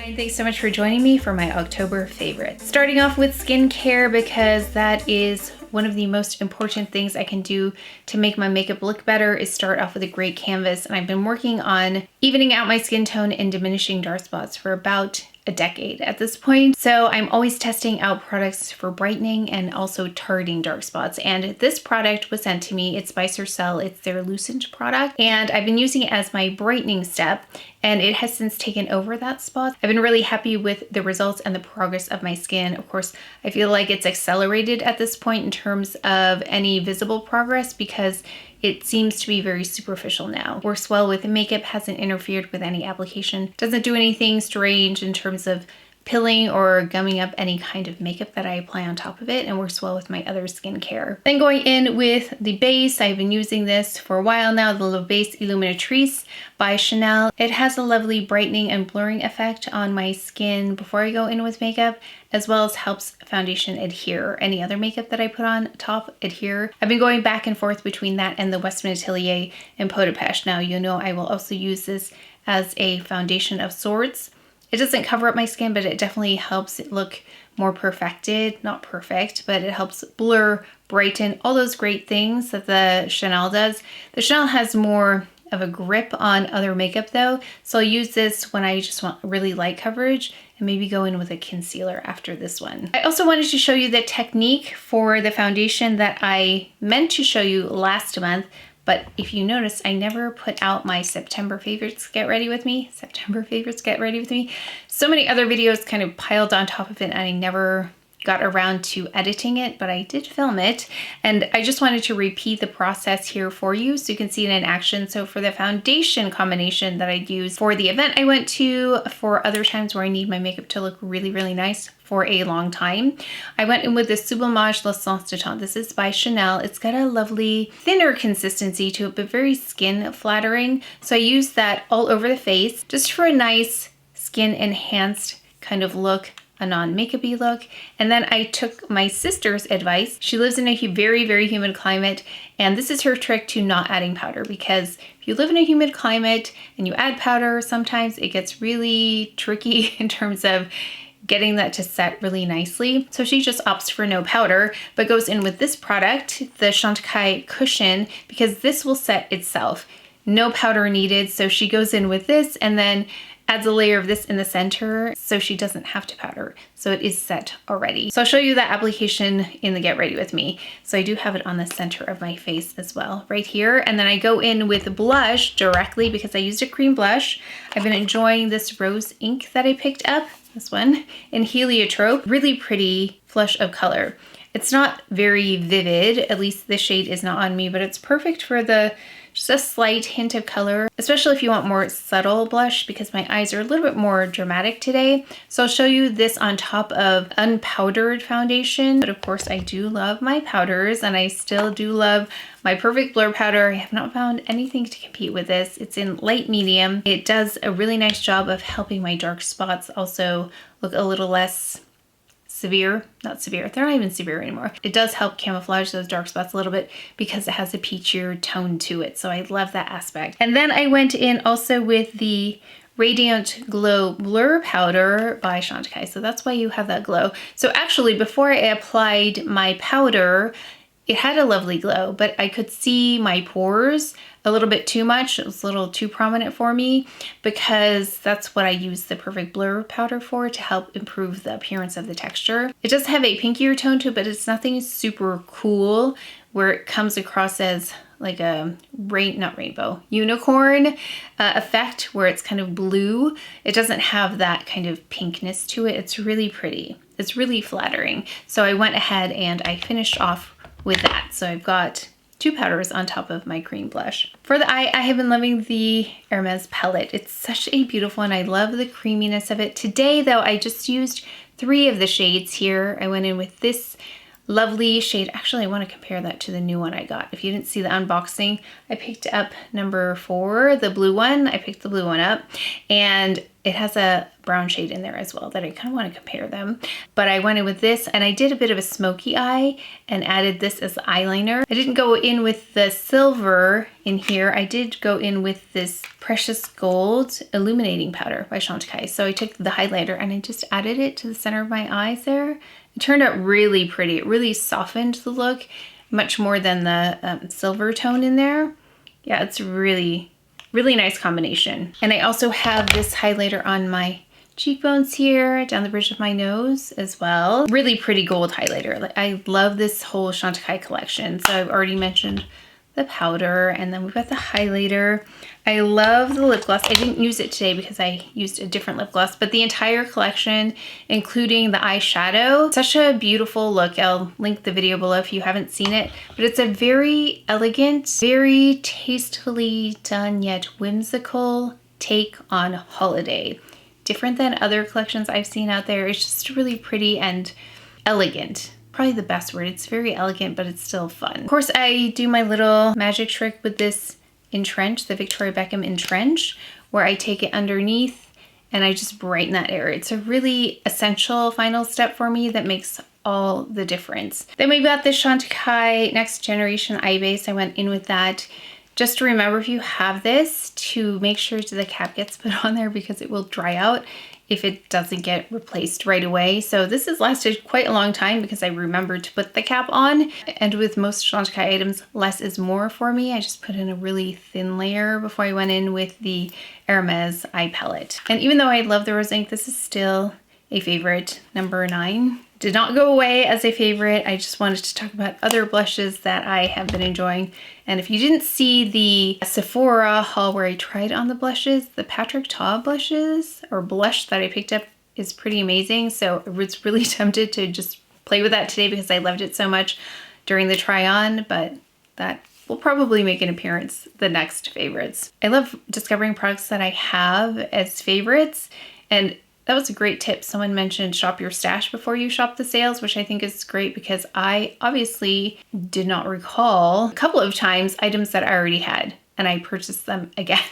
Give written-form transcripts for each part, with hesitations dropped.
And thanks so much for joining me for my October favorites. Starting off with skincare because that is one of the most important things I can do to make my makeup look better is start off with a great canvas. And I've been working on evening out my skin tone and diminishing dark spots for about a decade at this point. So I'm always testing out products for brightening and also targeting dark spots. And this product was sent to me. It's by Circell. It's their Lucent product. And I've been using it as my brightening step. And it has since taken over that spot. I've been really happy with the results and the progress of my skin. Of course, I feel like it's accelerated at this point in terms of any visible progress because it seems to be very superficial now. Works well with makeup, hasn't interfered with any application, doesn't do anything strange in terms of pilling or gumming up any kind of makeup that I apply on top of it, and works well with my other skincare. Then going in with the base, I've been using this for a while now, the Le Base Illuminatrice by Chanel. It has a lovely brightening and blurring effect on my skin before I go in with makeup, as well as helps foundation adhere. Any other makeup that I put on top adhere. I've been going back and forth between that and the Westman Atelier and Peau de Pesche. Now, you know I will also use this as a foundation of sorts. It doesn't cover up my skin, but it definitely helps it look more perfected. Not perfect, but it helps blur, brighten, all those great things that the Chanel does. The Chanel has more of a grip on other makeup though, so I'll use this when I just want really light coverage and maybe go in with a concealer after this one. I also wanted to show you the technique for the foundation that I meant to show you last month, but if you notice, I never put out my September favorites get ready with me. September favorites get ready with me. So many other videos kind of piled on top of it and I never got around to editing it, but I did film it. And I just wanted to repeat the process here for you so you can see it in action. So for the foundation combination that I'd use for the event I went to, for other times where I need my makeup to look really, really nice for a long time, I went in with the Sublimage L'Essence de Teint. This is by Chanel. It's got a lovely thinner consistency to it, but very skin flattering. So I used that all over the face just for a nice skin enhanced kind of look, a non-makeup-y look. And then I took my sister's advice. She lives in a very, very humid climate, and this is her trick to not adding powder, because if you live in a humid climate and you add powder, sometimes it gets really tricky in terms of getting that to set really nicely. So she just opts for no powder, but goes in with this product, the Chantecaille cushion, because this will set itself. No powder needed. So she goes in with this and then adds a layer of this in the center so she doesn't have to powder. So it is set already. So I'll show you that application in the Get Ready With Me. So I do have it on the center of my face as well, right here. And then I go in with blush directly because I used a cream blush. I've been enjoying this rose ink that I picked up, this one, in Heliotrope. Really pretty flush of color. It's not very vivid, at least the shade is not on me, but it's perfect for just a slight hint of color, especially if you want more subtle blush, because my eyes are a little bit more dramatic today. So I'll show you this on top of unpowdered foundation. But of course I do love my powders, and I still do love my Perfect Blur powder. I have not found anything to compete with this. It's in light medium. It does a really nice job of helping my dark spots also look a little less severe, not severe, they're not even severe anymore. It does help camouflage those dark spots a little bit because it has a peachier tone to it. So I love that aspect. And then I went in also with the Radiant Glow Blur Powder by Chantecaille. So that's why you have that glow. So actually, before I applied my powder, it had a lovely glow, but I could see my pores a little bit too much. It was a little too prominent for me because that's what I use the Perfect Blur powder for, to help improve the appearance of the texture. It does have a pinkier tone to it, but it's nothing super cool where it comes across as like a unicorn effect where it's kind of blue. It doesn't have that kind of pinkness to it. It's really pretty. It's really flattering. So I went ahead and I finished off with that. So I've got two powders on top of my cream blush. For the eye, I have been loving the Hermes palette. It's such a beautiful one. I love the creaminess of it. Today though, I just used 3 of the shades here. I went in with this lovely shade. Actually, I want to compare that to the new one I got. If you didn't see the unboxing, I picked up number 4, the blue one. I picked the blue one up, and it has a brown shade in there as well that I kind of want to compare them. But I went in with this, and I did a bit of a smoky eye and added this as eyeliner. I didn't go in with the silver in here. I did go in with this Precious Gold Illuminating Powder by Chantecaille. So I took the highlighter and I just added it to the center of my eyes there. It turned out really pretty. It really softened the look much more than the silver tone in there. Yeah, it's really nice combination. And I also have this highlighter on my cheekbones here, down the bridge of my nose as well. Really pretty gold highlighter. Like, I love this whole Chantecaille collection. So I've already mentioned the powder, and then we've got the highlighter. I love the lip gloss. I didn't use it today because I used a different lip gloss, but the entire collection, including the eyeshadow, such a beautiful look. I'll link the video below if you haven't seen it, but it's a very elegant, very tastefully done yet whimsical take on holiday. Different than other collections I've seen out there. It's just really pretty and elegant. Probably the best word. It's very elegant, but it's still fun. Of course, I do my little magic trick with this Entrench, the Victoria Beckham Entrench, where I take it underneath and I just brighten that area. It's a really essential final step for me that makes all the difference. Then we've got this Chantecaille Next Generation Eye Base. I went in with that. Just to remember, if you have this, to make sure the cap gets put on there because it will dry out if it doesn't get replaced right away. So this has lasted quite a long time because I remembered to put the cap on. And with most Chantecaille items, less is more for me. I just put in a really thin layer before I went in with the Hermes eye palette. And even though I love the rose ink, this is still a favorite, number 9. Did not go away as a favorite. I just wanted to talk about other blushes that I have been enjoying. And if you didn't see the Sephora haul where I tried on the blushes, the Patrick Ta blushes or blush that I picked up is pretty amazing. So I was really tempted to just play with that today because I loved it so much during the try on, but that will probably make an appearance the next favorites. I love discovering products that I have as favorites, and that was a great tip. Someone mentioned shop your stash before you shop the sales, which I think is great because I obviously did not recall a couple of times items that I already had and I purchased them again.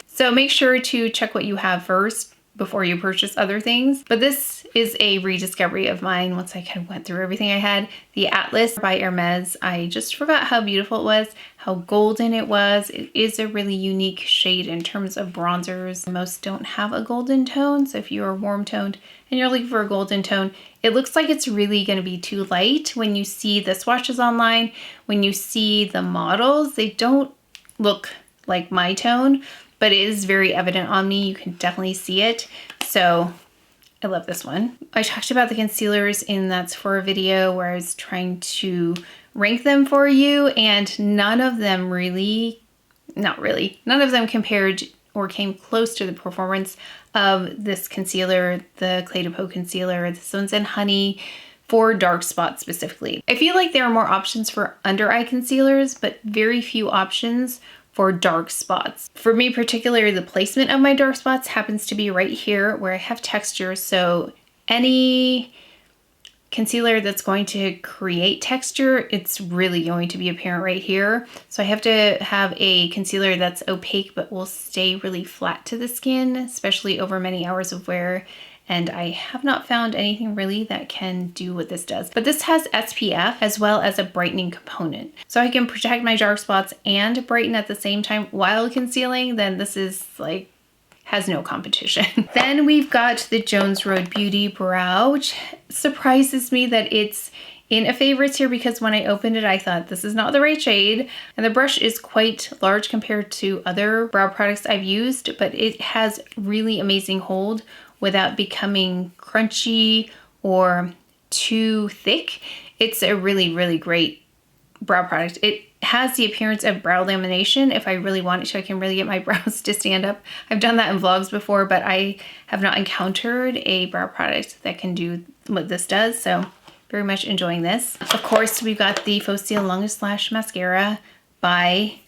So make sure to check what you have first before you purchase other things. But this is a rediscovery of mine once I kind of went through everything I had. The Atlas by Hermes, I just forgot how beautiful it was, how golden it was. It is a really unique shade in terms of bronzers. Most don't have a golden tone, so if you're warm toned and you're looking for a golden tone, it looks like it's really going to be too light when you see the swatches online. When you see the models, they don't look like my tone, but it is very evident on me. You can definitely see it. So I love this one. I talked about the concealers in that Sephora video where I was trying to rank them for you, and none of them really, none of them compared or came close to the performance of this concealer, the Clé de Peau concealer. This one's in Honey for dark spots specifically. I feel like there are more options for under eye concealers, but very few options for dark spots. For me particularly, the placement of my dark spots happens to be right here where I have texture. So any concealer that's going to create texture, it's really going to be apparent right here. So I have to have a concealer that's opaque but will stay really flat to the skin, especially over many hours of wear. And I have not found anything really that can do what this does. But this has SPF as well as a brightening component. So I can protect my dark spots and brighten at the same time while concealing. Then this is like, has no competition. Then we've got the Jones Road Beauty Brow, which surprises me that it's in a favorites here because when I opened it, I thought this is not the right shade. And the brush is quite large compared to other brow products I've used, but it has really amazing hold without becoming crunchy or too thick. It's a really, really great brow product. It has the appearance of brow lamination. If I really want it to, I can really get my brows to stand up. I've done that in vlogs before, but I have not encountered a brow product that can do what this does. So very much enjoying this. Of course, we've got the Faux Steel Longest Lash Mascara by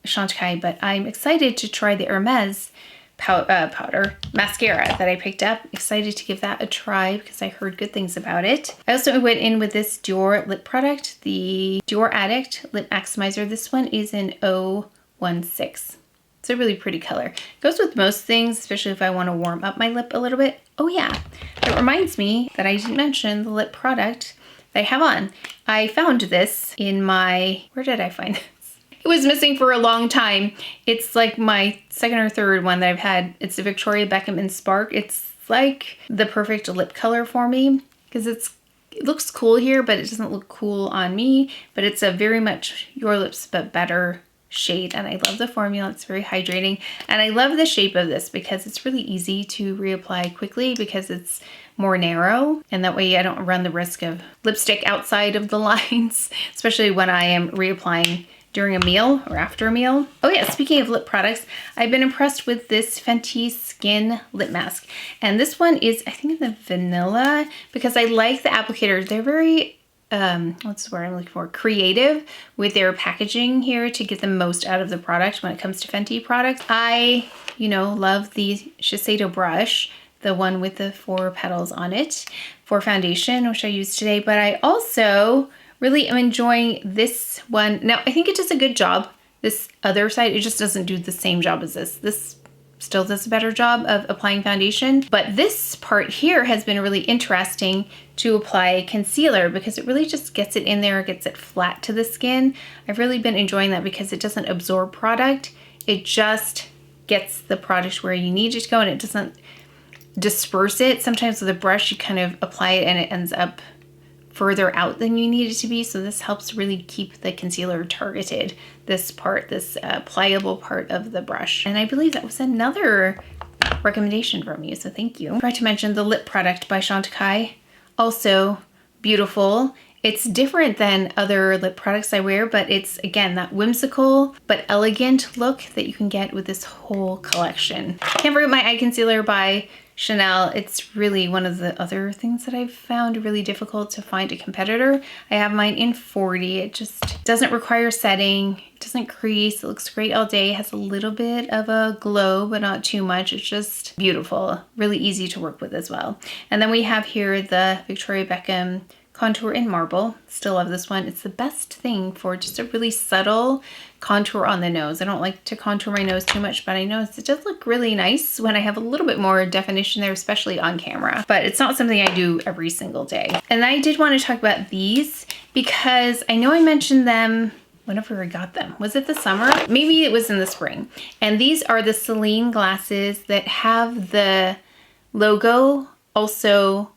Chantecaille, but I'm excited to try the Hermes powder mascara that I picked up. Excited to give that a try because I heard good things about it. I also went in with this Dior lip product, the Dior Addict Lip Maximizer. This one is in 016. It's a really pretty color. It goes with most things, especially if I want to warm up my lip a little bit. Oh yeah, it reminds me that I didn't mention the lip product that I have on. I found this in my, where did I find this? It was missing for a long time. It's like my second or third one that I've had. It's the Victoria Beckham in Spark. It's like the perfect lip color for me because it looks cool here, but it doesn't look cool on me. But it's a very much Your Lips But Better shade, and I love the formula. It's very hydrating, and I love the shape of this because it's really easy to reapply quickly because it's more narrow, and that way I don't run the risk of lipstick outside of the lines, especially when I am reapplying during a meal or after a meal. Oh yeah, speaking of lip products, I've been impressed with this Fenty Skin Lip Mask, and this one is, I think, in the vanilla because I like the applicator. They're very what's the word I'm looking for? Creative with their packaging here to get the most out of the product when it comes to Fenty products. I, love the Shiseido brush, the one with the 4 petals on it for foundation, which I used today, but I also really am enjoying this one. Now, I think it does a good job. This other side, it just doesn't do the same job as this. This still does a better job of applying foundation, but this part here has been really interesting to apply concealer because it really just gets it in there, gets it flat to the skin. I've really been enjoying that because it doesn't absorb product. It just gets the product where you need it to go, and it doesn't disperse it. Sometimes with a brush, you kind of apply it and it ends up further out than you need it to be. So this helps really keep the concealer targeted, this part, this pliable part of the brush. And I believe that was another recommendation from you, so thank you. I forgot to mention the lip product by Chantecaille, also beautiful. It's different than other lip products I wear, but it's, again, that whimsical but elegant look that you can get with this whole collection. Can't forget my eye concealer by Chanel. It's really one of the other things that I've found really difficult to find a competitor. I have mine in 40. It just doesn't require setting. It doesn't crease. It looks great all day. It has a little bit of a glow, but not too much. It's just beautiful. Really easy to work with as well. And then we have here the Victoria Beckham Contour in Marble. Still love this one. It's the best thing for just a really subtle contour on the nose. I don't like to contour my nose too much, but I notice it does look really nice when I have a little bit more definition there, especially on camera. But it's not something I do every single day. And I did want to talk about these because I know I mentioned them whenever I got them. Was it the summer? Maybe it was in the spring. And these are the CELINE glasses that have the logo also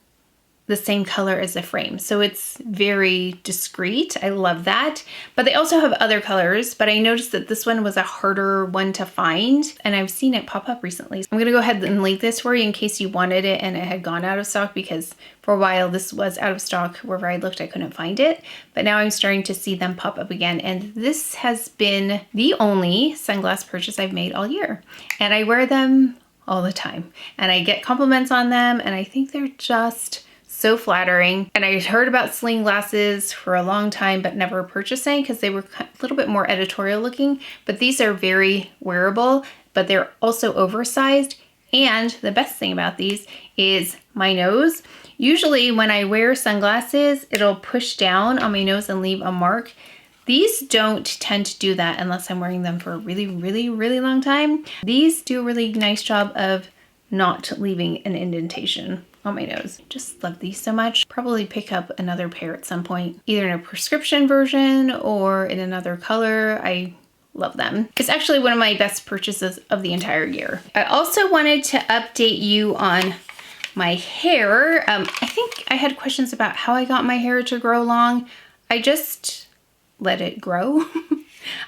the same color as the frame. So it's very discreet. I love that. But they also have other colors, but I noticed that this one was a harder one to find, and I've seen it pop up recently. So I'm gonna go ahead and link this for you in case you wanted it and it had gone out of stock, because for a while this was out of stock. Wherever I looked, I couldn't find it. But now I'm starting to see them pop up again. And this has been the only sunglass purchase I've made all year. And I wear them all the time. And I get compliments on them, and I think they're just so flattering. And I had heard about CELINE glasses for a long time, but never purchasing because they were a little bit more editorial looking. But these are very wearable, but they're also oversized. And the best thing about these is my nose. Usually when I wear sunglasses, it'll push down on my nose and leave a mark. These don't tend to do that unless I'm wearing them for a really, really, really long time. These do a really nice job of not leaving an indentation on my nose. Just love these so much. Probably pick up another pair at some point, either in a prescription version or in another color. I love them. It's actually one of my best purchases of the entire year. I also wanted to update you on my hair. I think I had questions about how I got my hair to grow long. I just let it grow.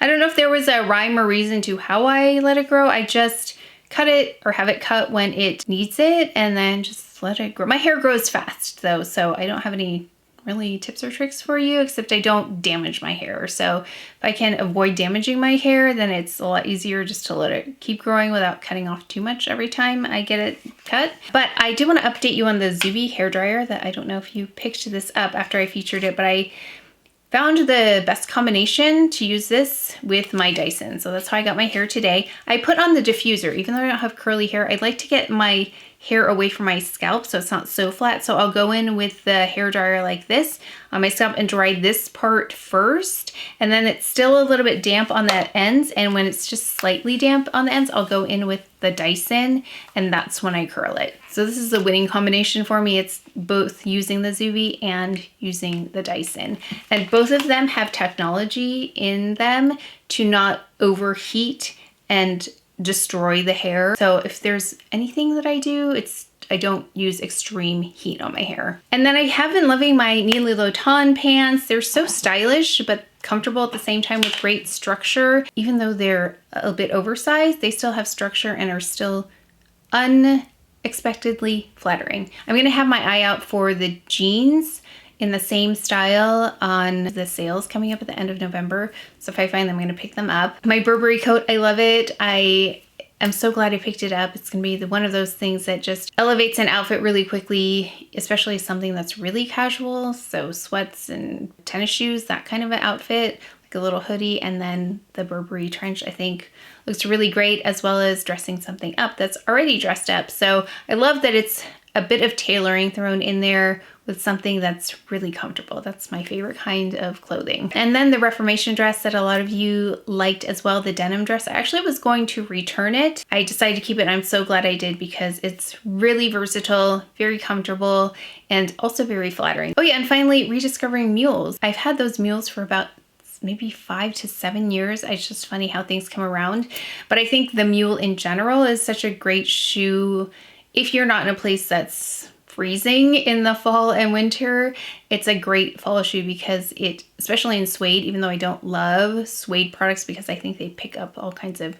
I don't know if there was a rhyme or reason to how I let it grow. I just cut it or have it cut when it needs it and then just let it grow. My hair grows fast though, so I don't have any really tips or tricks for you, except I don't damage my hair. So if I can avoid damaging my hair, then it's a lot easier just to let it keep growing without cutting off too much every time I get it cut. But I do want to update you on the Zuvi hairdryer that I don't know if you picked this up after I featured it, but I Found the best combination to use this with my Dyson. So that's how I got my hair today. I put on the diffuser. Even though I don't have curly hair, I'd like to get my hair away from my scalp so it's not so flat. So I'll go in with the hair dryer like this on my scalp and dry this part first. And then it's still a little bit damp on the ends. And when it's just slightly damp on the ends, I'll go in with the Dyson, and that's when I curl it. So this is a winning combination for me. It's both using the Zuvi and using the Dyson. And both of them have technology in them to not overheat and destroy the hair. So if there's anything that I do, I don't use extreme heat on my hair. And then I have been loving my NILI LOTAN pants. They're so stylish, but comfortable at the same time with great structure. Even though they're a bit oversized, they still have structure and are still unexpectedly flattering. I'm gonna have my eye out for the jeans in the same style on the sales coming up at the end of November. So if I find them, I'm gonna pick them up. My Burberry coat, I love it. I'm so glad I picked it up. It's gonna be one of those things that just elevates an outfit really quickly, especially something that's really casual. So sweats and tennis shoes, that kind of an outfit, like a little hoodie, and then the Burberry trench, I think looks really great, as well as dressing something up that's already dressed up. So I love that it's a bit of tailoring thrown in there with something that's really comfortable. That's my favorite kind of clothing. And then the Reformation dress that a lot of you liked as well, the denim dress. I actually was going to return it. I decided to keep it, and I'm so glad I did because it's really versatile, very comfortable, and also very flattering. Oh yeah, and finally, rediscovering mules. I've had those mules for about maybe 5 to 7 years. It's just funny how things come around. But I think the mule in general is such a great shoe if you're not in a place that's freezing in the fall and winter. It's a great fall shoe because it, especially in suede, even though I don't love suede products because I think they pick up all kinds of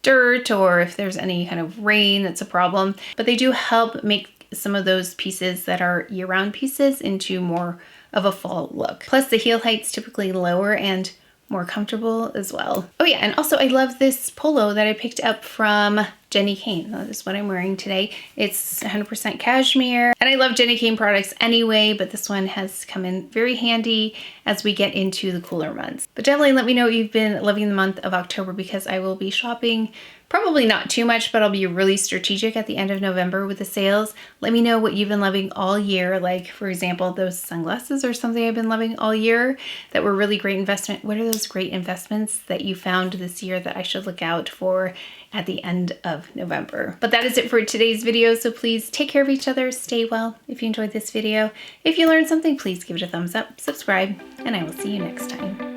dirt, or if there's any kind of rain, that's a problem. But they do help make some of those pieces that are year-round pieces into more of a fall look. Plus the heel height's typically lower and more comfortable as well. Oh yeah, and also I love this polo that I picked up from Jenny Kane. That is what I'm wearing today. It's 100% cashmere, and I love Jenny Kane products anyway, but this one has come in very handy as we get into the cooler months. But definitely let me know what you've been loving the month of October, because I will be shopping, probably not too much, but I'll be really strategic at the end of November with the sales. Let me know what you've been loving all year. Like, for example, those sunglasses are something I've been loving all year that were really great investment. What are those great investments that you found this year that I should look out for at the end of November? But that is it for today's video. So please take care of each other, stay well. If you enjoyed this video, if you learned something, please give it a thumbs up, subscribe, and I will see you next time.